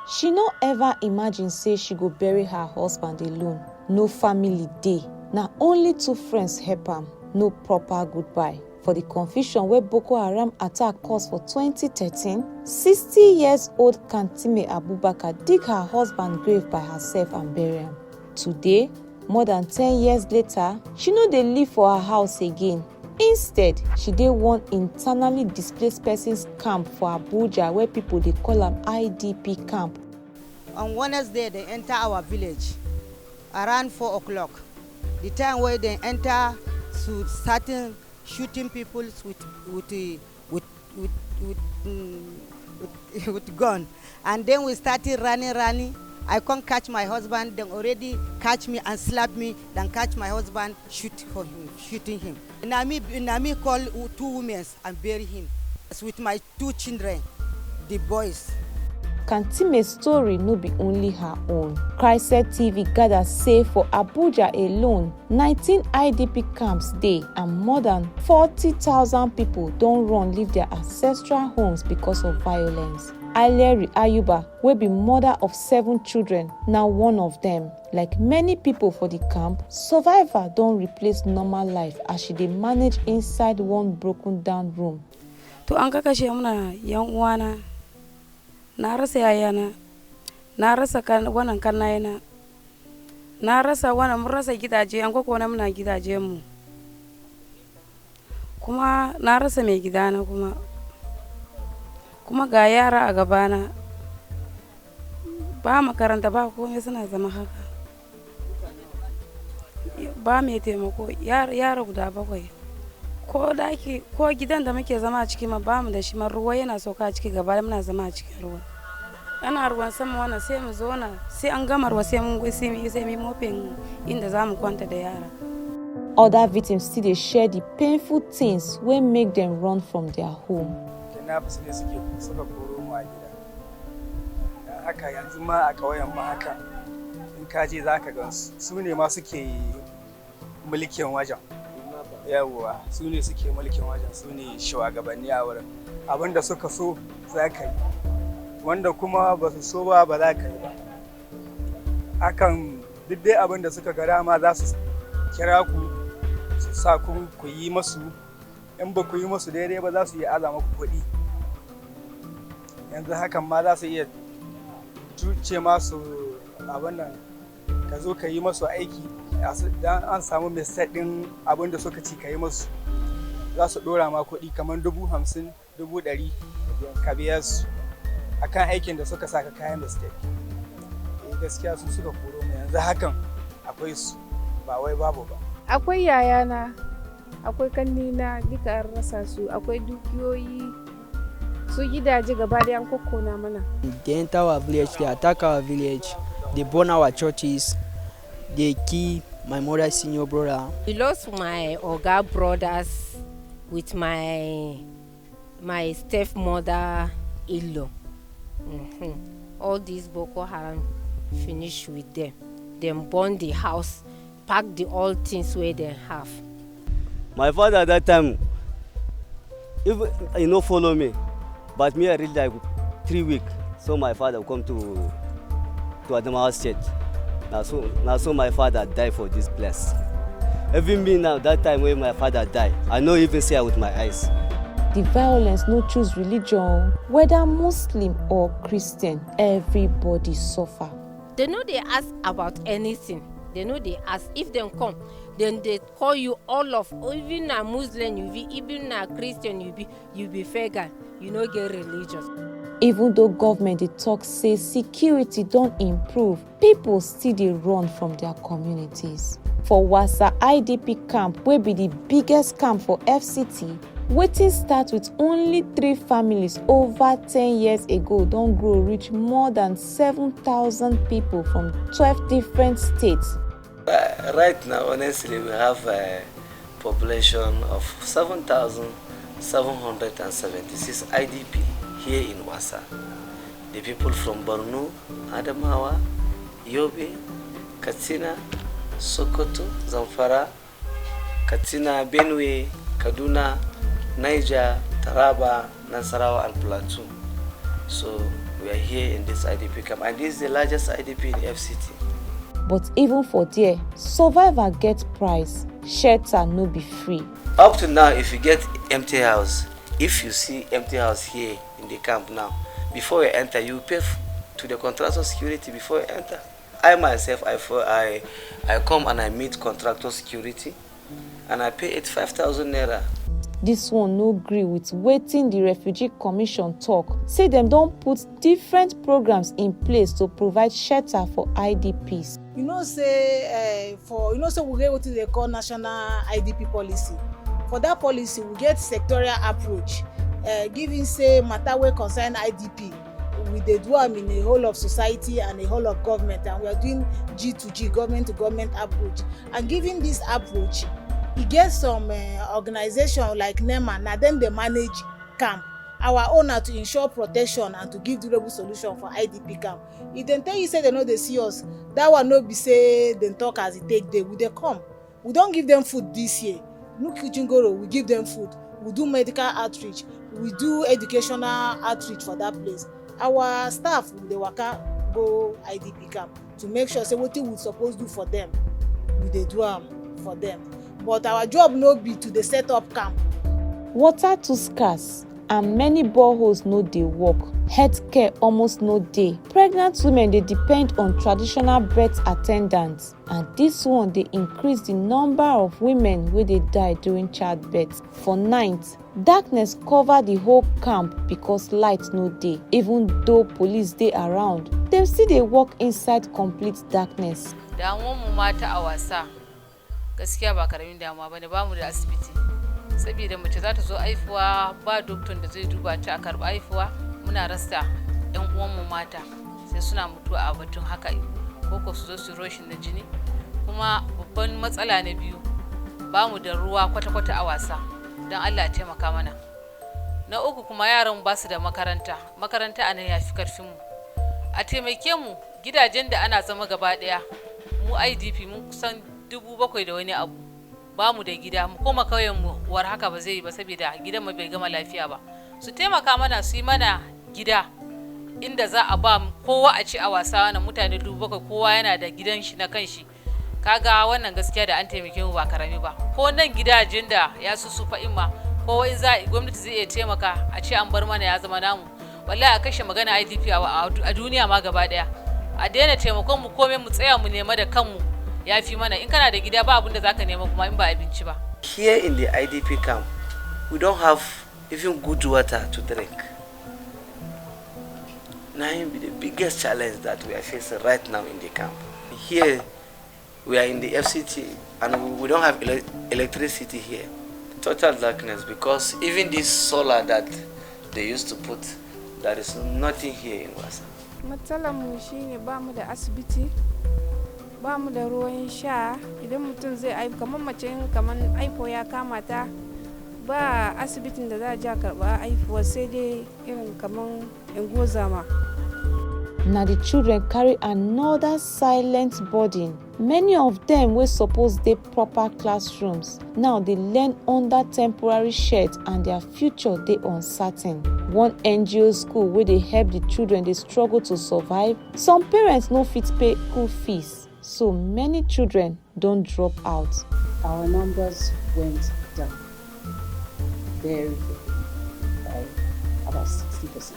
She no ever imagine say she go bury her husband alone. No family dey. Na only 2 friends help am. No proper goodbye. For the confusion where Boko Haram attack caused for 2013, 60-years-old Kantime Abubakar dig her husband's grave by herself and bury am. Today, more than 10 years later, she no dey live for her house again. Instead, she dey one internally displaced persons camp for Abuja where people dey call am IDP camp. On Wednesday, they enter our village around 4 o'clock. The time where they enter to starting shooting people with gun, and then we started running. I can't catch my husband. They already catch me and slap me. Then catch my husband, shooting him. Nami call 2 women and bury him with my 2 children, the boys. Kantime's story no be only her own. CHRICED TV gather say for Abuja alone, 19 IDP camps dey and more than 40,000 people don run leave their ancestral homes because of violence. Ayuba, wey be mother of 7 children, na one of them. Like many people for the camp, survivor don replace normal life as she dey manage inside one broken down room. To an kakashe muna yan uwana, na rasa yayana, na rasa wannan kannayena, na rasa wannan mun rasa gidaje, an koko muna gidaje mu. Kuma na rasa mai gidana kuma ga yara a gabana, ba makaranta ba komai suna zama haka, ba mai taimako, yara guda 7. Ko gidan da muke zama a ciki ma ba mu da shi, man ruwa yana sauka a ciki gaba, muna zama a cikin ruwa. Ana ruwan sama wannan sai mu zo na, sai an gama ruwa sai mu mopin inda za mu kwanta da yara. Other victims still dey share the painful things wey make them run from their home. Kidnappers ne suka koro mu a gida. Haka yanzu ma a ƙauyen ma haka, in ka je za ka gan su ne ma suke mulkin wajen. Yawwa, su ne suke mulkin wajen, su ne shugabanni a wurin. Abinda suka so za ka yi, wanda kuma ba su so ba za ka yi ba. Akan duk dai abinda suka ga dama za su kira ku su sa ku yi masu, in ba ku yi masu daidai ba za su yi azama ku kuɗi. Yanzu hakan ma za su iya ce masu abin nan, ka zo ka yi masu aiki, dan an samu mistake din abin da suka ci ka yi masu, za su ɗora ma kuɗi kamar 50,000, 100,000 ka biya su akan aikin da suka saka kayan mistake. Gaskiya su suka koro mu yanzu hakan akwai su, ba wai babu ba. Akwai yayana, akwai kannina, duka an rasa su, akwai dukiyoyi, su gidaje gaba da an kokkona mana. They enter our village, they attack our village, they burn our churches, they kill my mother's senior brother. We lost my Oga brothers with my stepmother-in-law. All these Boko Haram finished with them. Them burn the house, pack the all things where they have. My father at that time, if he no follow me, but me I reach like 3 weeks, so my father come to Adamawa State. Now so my father died for this place. Even me now, that time when my father died, I no even see her with my eyes. The violence no choose religion, whether Muslim or Christian, everybody suffer. They know they ask about anything. They know they ask. If they come, then they call you all of, even a Muslim you be, even a Christian you be pagan. You no get religious. Even though government dey talk say security don improve, people still dey run from their communities. For Wassa IDP camp, wey be the biggest camp for FCT, wetin start with only 3 families over 10 years ago don grow reach more than 7,000 people from 12 different states. Right now, honestly, we have a population of 7,776 IDP here in Wassa. The people from Borno, Adamawa, Yobe, Katsina, Sokoto, Zamfara, Katsina, Benue, Kaduna, Niger, Taraba, Nasarawa, and Plateau. So we we are here in this IDP camp, and this is the largest IDP in FCT. But even for there, survivor get price, shelter no be free. Up to now, if you get empty house, if you see empty house here in the camp now, before you enter, you pay to the contractor security before you enter. I myself, I come and I meet contractor security, and I pay 85,000 naira. This one no agree with wetin the Refugee Commission talk. Say them don't put different programs in place to provide shelter for IDPs. We get what they call national IDP policy. For that policy, we get sectorial approach, giving say matter wey concern IDP. We dey do them in a whole of society and a whole of government, and we are doing G2G, government to government approach. And giving this approach, e get some organization like NEMA, na them they manage camp. Our own na to ensure protection and to give durable solution for IDP camp. If dem tell you say they no dey see us, that one no be say dem talk as e take dey. We dey come. We don give them food this year. No kitchen goro, we give them food. We do medical outreach. We do educational outreach for that place. Our staff dey waka go IDP camp to make sure say wetin we suppose do for them, we dey do am for them. But our job no be to dey set up camp. Water too scarce and many boreholes no dey work. Healthcare almost no dey. Pregnant women dey depend on traditional birth attendants, and this one dey increase the number of women wey dey die during childbirth. For night, darkness cover the whole camp because light no dey. Even though police dey around, dem still dey work inside complete darkness. Damuwar mu mata a Wassa gaskiya ba karamin damuwa bane, ba mu da asibiti. Saboda mace za ta zo haifuwa ba doktor da zai duba ta a karɓi haifuwa, muna rasa ɗan uwan mu mata sai suna mutuwa a batun haka, ko su zo su roshin na jini. Kuma babban matsala na biyu, ba mu da ruwa kwata-kwata a Wassa, don Allah ya taimaka mana. Na uku kuma yaran ba su da makaranta a nan ya fi karfin mu. A taimake mu gidajen da ana zama gaba ɗaya, mu IDP mun kusan 7,000 da wani abu. Ba mu da gida, mu koma kauyen mu war haka ba zai yi ba saboda gidan mu bai gama lafiya ba. Su taimaka mana su yi mana gida inda za a ba kowa a ci a Wassa, wannan mutane 7,000 kowa yana da gidan shi na kanshi. Kaga wannan gaskiya da an taimake mu ba karami ba. Ko nan gidajen da ya susufa imma kowa in za gwamnati zai iya taimaka a ce an bar mana ya zama namu. Wallahi a kashe magana IDP a duniya ma gaba daya. A daina taimakon mu komai mu tsaya mu nema da kanmu. Ya fi mana, in kana da gida ba abin da zaka nema kuma in ba abinci ba. Here in the IDP camp, we don't have even good water to drink. Now the biggest challenge that we are facing right now in the camp. Here we are in the FCT and we don't have electricity here. Total darkness, because even this solar that they used to put, there is nothing here in Wassa. Matsalar mu shine ba mu da asibiti, ba mu da ruwan sha. Idan mutum zai aihu kamar mace kamar aifo ya kama ta, ba asibitin da za a ja karba aifuwa sai dai irin kamar ingozama. Na the children carry another silent burden. Many of them wey suppose dey proper classrooms now dey learn under temporary sheds and their future dey uncertain. One NGO school wey dey help the children dey struggle to survive. Some parents no fit pay school fees, so many children don drop out. Our numbers went down very, by about 60%,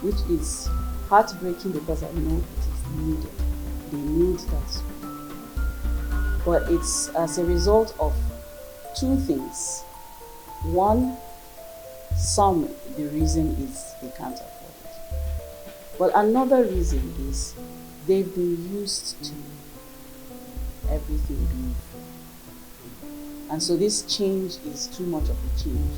which is heartbreaking because I know it is needed. They need that. But it's as a result of two things. One, the reason is they can't afford it. But another reason is they've been used to everything being free. And so this change is too much of a change.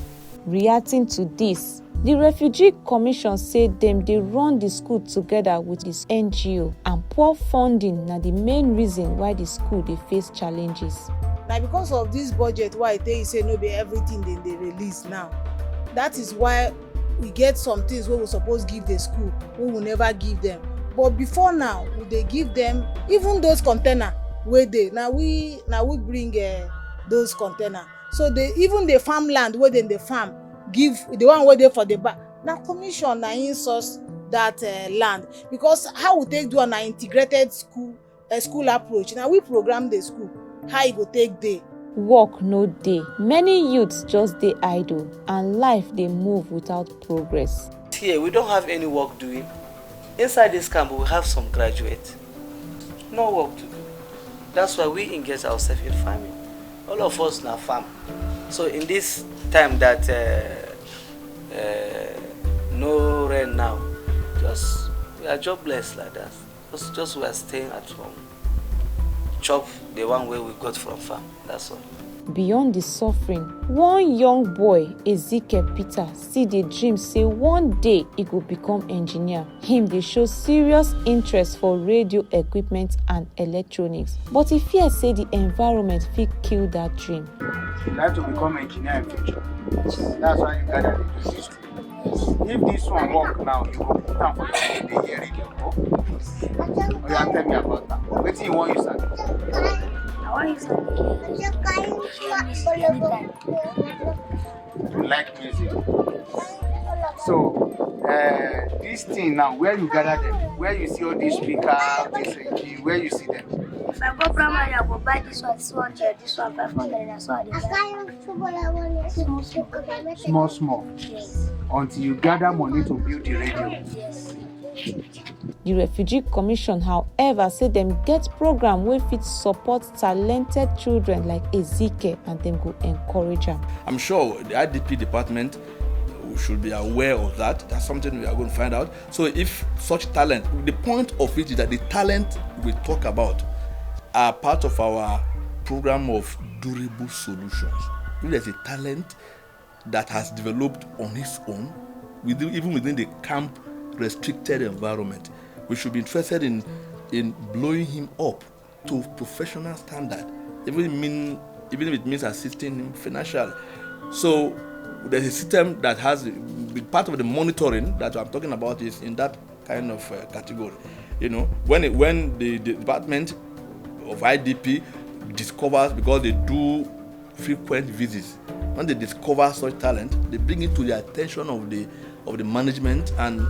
Reacting to this, the Refugee Commission said them dey run the school together with this NGO, and poor funding na the main reason why the school dey face challenges. Now because of this budget, why they say no be everything they release now. That is why we get some things we suppose give the school, we will never give them. But before now, we dey give them even those container where they now we bring those container. So they even the farmland where they farm give the one where they for the na commission na im source that land, because how we take do an integrated school approach. Na we program the school how e go take dey. Work no dey, many youths just dey idle and life dey move without progress. Here we don't have any work doing. Inside this camp we have some graduates, no work to do. That's why we engage ourselves in farming. All of us na farm. So in this time that no rain now, just we are jobless like that. Just we are staying at home, chop the one way we got from farm. That's all. Beyond the suffering, one young boy, Ezekiel Peter, see the dream say one day he go become engineer. Him dey show serious interest for radio equipment and electronics, but he fear say the environment fit kill that dream. You like to become engineer in future. That's why you gather the system. If this one work now, you go put am for your day radio. Oh, you tell me about that. Wetin you want use am? You like music. So this thing now, where you gather them, where you see all these speakers, this where you see them? If I go primary, I go buy this one 200, this one 500, and so on. Small. Yes. Until you gather money to build the radio. Yes. The Refugee Commission, however, say them get program wey fit support talented children like Ezekiel and them go encourage them. I'm sure the IDP department should be aware of that. That's something we are going to find out. So if such talent, the point of it is that the talent we talk about are part of our program of durable solutions. If there's a talent that has developed on its own, even within the camp restricted environment, we should be interested in blowing him up to professional standard, even if it means assisting him financially. So there's a system that has part of the monitoring that I'm talking about is in that kind of category. You know, when the Department of IDP discovers, because they do frequent visits, when they discover such talent, they bring it to the attention of the management, and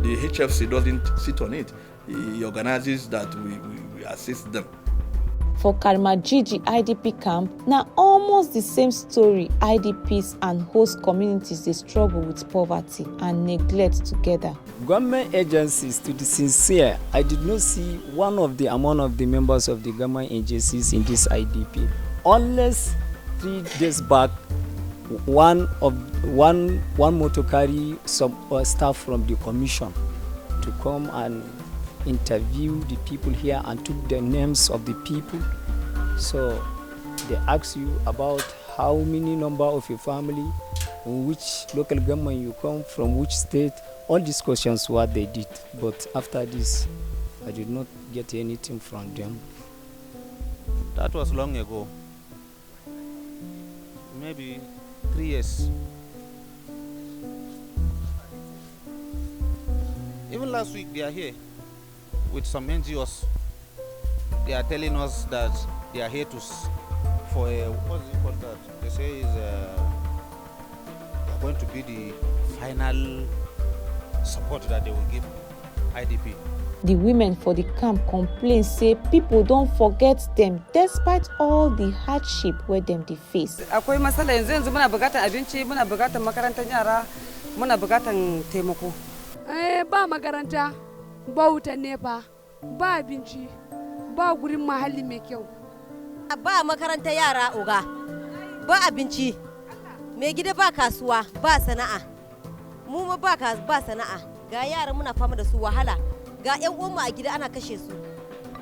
the HFC doesn't sit on it. He organizes that we assist them. For Karmajiji IDP camp, now almost the same story. IDPs and host communities they struggle with poverty and neglect together. Government agencies, to be sincere, I did not see one of the among of the members of the government agencies in this IDP. Unless 3 days back, one motor carry some staff from the commission to come and interview the people here and took the names of the people. So they ask you about how many number of your family, in which local government you come from, which state. All these questions what they did, but after this I did not get anything from them. That was long ago, maybe 3 years. Even last week they are here with some NGOs. They are telling us that they are here for a, what is it called that? They say is going to be the final support that they will give IDP. The women for the camp complain say people don't forget them despite all the hardship where them they face. Akwai matsala yanzu muna bukatar abinci, muna bukatar makarantar yara, muna bukatar taimako. Ba makaranta, ba wutan nefa, ba abinci, ba gurin mahalli mai kyau. Ba makarantar yara oga, ba abinci, mai gida ba kasuwa, ba sana'a. Mu ma ba sana'a, ga yara muna fama da su wahala. Ga 'yan uwanmu a gida ana kashe su,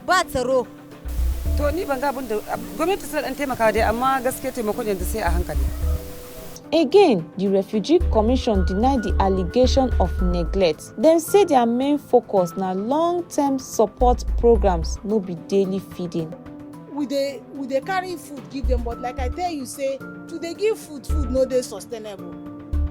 ba tsaro. To ni ban ga abin da gwamnati sai dan taimaka dai, amma gaskiya taimakon yanzu sai a hankali. Again, the Refugee Commission denied the allegation of neglect. Them say their main focus na long-term support programs, no be daily feeding. We dey carry food give them, but like I tell you, say to dey give food no dey sustainable.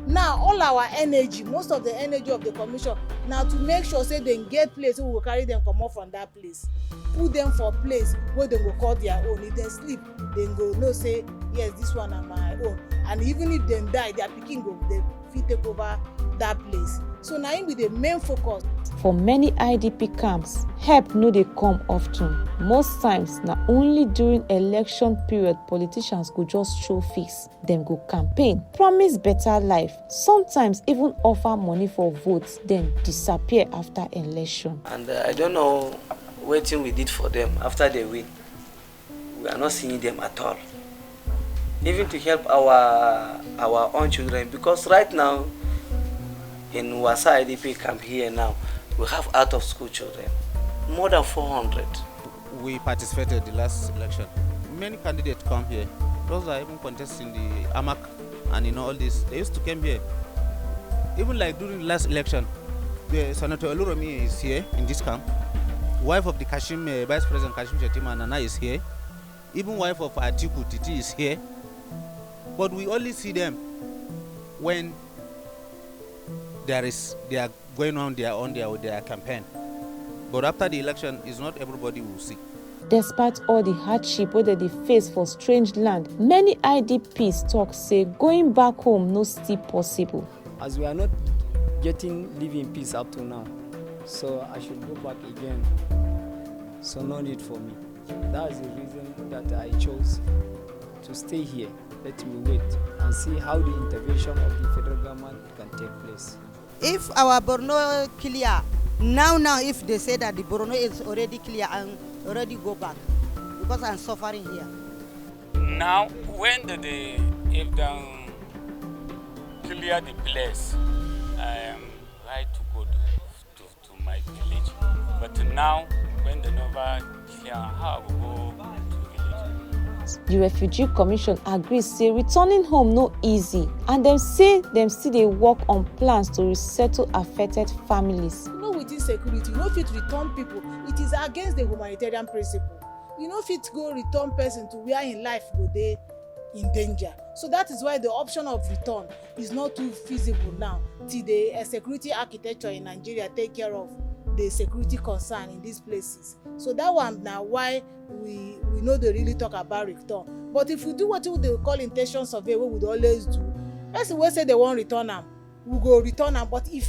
Now all our energy, most of the energy of the commission, now to make sure say they get place, we will carry them come off from that place, put them for place where they go call their own. If they sleep, they go no say yes, this one are my own. And even if they die, their pikin go they fit take over that place. So na im be the main focus. For many IDP camps, help no dey come often. Most times, na only during election period politicians go just show face. Dem go campaign, promise better life, sometimes even offer money for votes, then disappear after election. And I don't know what we did for them after they win. We are not seeing them at all. Even to help our own children, because right now in Wassa IDP camp here now, we have out of school children, more than 400. We participated in the last election. Many candidates come here. Those are even contesting the AMAC and all this. They used to come here. Even like during the last election, the Senator Oluromi is here in this camp. Wife of the Vice President Kashim Shettima Nana is here. Even wife of Atiku Titi is here. But we only see them when they are going on their campaign. But after the election, it's not everybody will see. Despite all the hardship wey dem dey face for strange land, many IDPs talk say going back home no still possible. As we are not live in peace up to now, so I should go back again. So no need for me. That is the reason that I chose to stay here. Let me wait and see how the intervention of the federal government can take place. If our Borno clear, now if they say that the Borno is already clear and already go back, because I'm suffering here. Now, when if they clear the place, I am right to go to my village. But now, when they never clear, how I will go to village? The Refugee Commission agrees say returning home no easy, and dem say dem still dey work on plans to resettle affected families. With insecurity, you no fit return people. It is against the humanitarian principle. You no fit go return person to where in life go dey in danger. So that is why the option of return is not too feasible now till the security architecture in Nigeria take care of the security concern in these places. So that one now why we know they really talk about return. But if we do what they call intention survey, we would always do. Person wey say they won't return them, we go return them. But if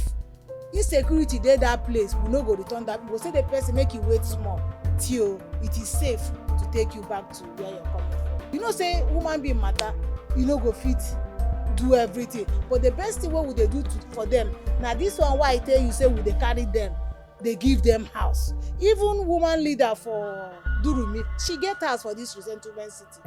insecurity dey that place, we no go return that. We go say the person make you wait small till it is safe to take you back to where you're coming from. You know, say woman being matter, you no go fit do everything. But the best thing what would they do for them? Now this one why I tell you say we they carry them, they give them house. Even woman leader for Durumi, she get house for this resettlement city.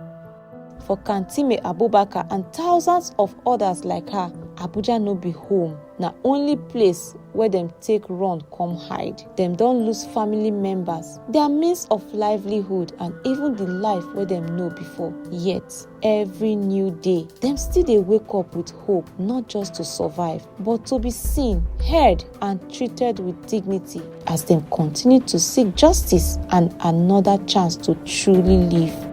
For Kantime Abubakar and thousands of others like her, Abuja no be home, na only place where dem take run come hide. Dem don lose family members, their means of livelihood, and even the life wey dem know before. Yet, every new day, dem still dey wake up with hope, not just to survive, but to be seen, heard, and treated with dignity as dem continue to seek justice and another chance to truly live.